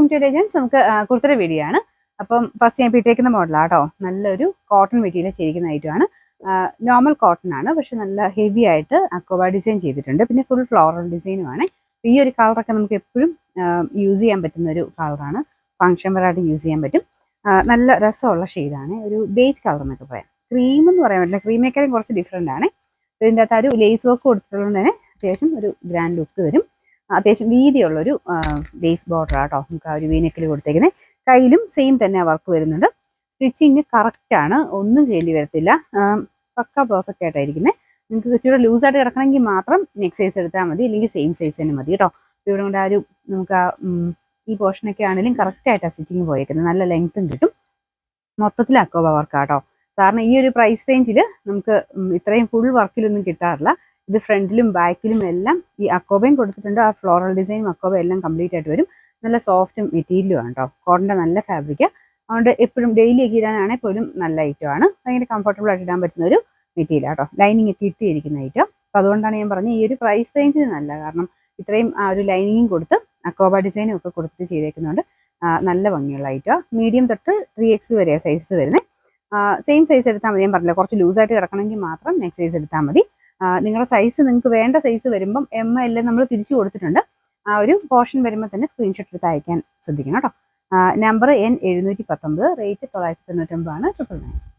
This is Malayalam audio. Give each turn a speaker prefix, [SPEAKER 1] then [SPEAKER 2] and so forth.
[SPEAKER 1] Welcome to agents. നമുക്ക് കുർത്തയുടെ വീഡിയോ ആണ്. അപ്പം ഫസ്റ്റ് ഞാൻ ഇട്ടേക്കുന്ന മോഡലാണ് കേട്ടോ. നല്ലൊരു കോട്ടൺ മെറ്റീരിയൽ ചെയ്തിരിക്കുന്ന ഐറ്റമാണ്. നോർമൽ കോട്ടൺ ആണ്, പക്ഷെ നല്ല ഹെവി ആയിട്ട് അക്കോബ ഡിസൈൻ ചെയ്തിട്ടുണ്ട്. പിന്നെ ഫുൾ ഫ്ലോറൽ ഡിസൈനുമാണ്. ഈ ഒരു കളറൊക്കെ നമുക്ക് എപ്പോഴും യൂസ് ചെയ്യാൻ പറ്റുന്ന ഒരു കളറാണ്. ഫങ്ഷൻ വെയറായിട്ട് യൂസ് ചെയ്യാൻ പറ്റും. നല്ല രസമുള്ള ഷെയ്ഡാണ്. ഒരു ബേജ് കളർ എന്നൊക്കെ പറയാം. ക്രീം എന്ന് പറയാൻ പറ്റില്ല, ക്രീമേക്കാളും കുറച്ച് ഡിഫറെൻ്റ് ആണ്. ഇതിൻ്റെ അകത്ത് ഒരു ലേസ് വർക്ക് കൊടുത്തിട്ടുള്ളത് തന്നെ അത്യാവശ്യം ഒരു ഗ്രാൻഡ് ലുക്ക് വരും. അത്യാവശ്യം വീതിയുള്ളൊരു ബേസ് ബോർഡർ ആട്ടോ നമുക്ക് ആ ഒരു വീനെക്കിൽ കൊടുത്തേക്കുന്നത്. കയ്യിലും സെയിം തന്നെ വർക്ക് വരുന്നുണ്ട്. സ്റ്റിച്ചിങ് കറക്റ്റാണ്, ഒന്നും ചെയ്യേണ്ടി വരത്തില്ല. പക്ക പെർഫെക്റ്റ് ആയിട്ടായിരിക്കുന്നത്. നിങ്ങൾക്ക് ഇച്ചിരി ലൂസായിട്ട് കിടക്കണമെങ്കിൽ മാത്രം നെക്സ്റ്റ് സൈസ് എടുത്താൽ മതി, അല്ലെങ്കിൽ സെയിം സൈസ് തന്നെ മതി കേട്ടോ. ഇവിടെ കൊണ്ട് ആ ഒരു നമുക്ക് ഈ പോർഷനൊക്കെ ആണെങ്കിലും കറക്റ്റായിട്ടാണ് സ്റ്റിച്ചിങ് പോയേക്കുന്നത്. നല്ല ലെങ്ത്തും കിട്ടും. മൊത്തത്തിൽ അക്കോബ വർക്കാട്ടോ. സാറിന് ഈ ഒരു പ്രൈസ് റേഞ്ചിൽ നമുക്ക് ഇത്രയും ഫുൾ വർക്കിലൊന്നും കിട്ടാറില്ല. ഇത് ഫ്രണ്ടിലും ബാക്കിലും എല്ലാം ഈ അക്കോബയും കൊടുത്തിട്ടുണ്ട്. ആ ഫ്ലോറൽ ഡിസൈനും അക്കോബയും എല്ലാം കംപ്ലീറ്റ് ആയിട്ട് വരും. നല്ല സോഫ്റ്റ് മെറ്റീരിയലും ആണ് കേട്ടോ. കോട്ടൻ്റെ നല്ല ഫാബ്രിക്. അതുകൊണ്ട് എപ്പോഴും ഡെയിലി ഒക്കെ ഇടാനാണെങ്കിൽ പോലും നല്ല ഐറ്റമാണ്. ഭയങ്കര കംഫർട്ടബിൾ ആയിട്ട് ഇടാൻ പറ്റുന്ന ഒരു മെറ്റീരിയൽ ആട്ടോ. ലൈനിങ് ഒക്കെ ഇട്ടിരിക്കുന്ന ഐറ്റം. അപ്പോൾ അതുകൊണ്ടാണ് ഞാൻ പറഞ്ഞത് ഈ ഒരു പ്രൈസ് റേഞ്ചിന് നല്ല. കാരണം ഇത്രയും ആ ഒരു ലൈനിങ്ങും കൊടുത്ത് അക്കോബ ഡിസൈനും ഒക്കെ കൊടുത്തിട്ട് ചെയ്തേക്കുന്നുണ്ട്. നല്ല ഭംഗിയുള്ള ഐറ്റം. മീഡിയം തൊട്ട് 3X വരെയാണ് സൈസസ് വരുന്നത്. സെയിം സൈസ് എടുത്താൽ മതി. ഞാൻ പറഞ്ഞില്ല, കുറച്ച് ലൂസായിട്ട് കിടക്കണമെങ്കിൽ മാത്രം നെക്സ്റ്റ് സൈസ് എടുത്താൽ മതി. നിങ്ങളുടെ സൈസ് നിങ്ങൾക്ക് വേണ്ട സൈസ് വരുമ്പം ML നമ്മൾ തിരിച്ചു കൊടുത്തിട്ടുണ്ട്. ആ ഒരു പോർഷൻ വരുമ്പോൾ തന്നെ സ്ക്രീൻഷോട്ട് എടുത്ത് അയക്കാൻ ശ്രദ്ധിക്കണം കേട്ടോ. നമ്പർ N719, റേറ്റ് 999 ആണ്. 999.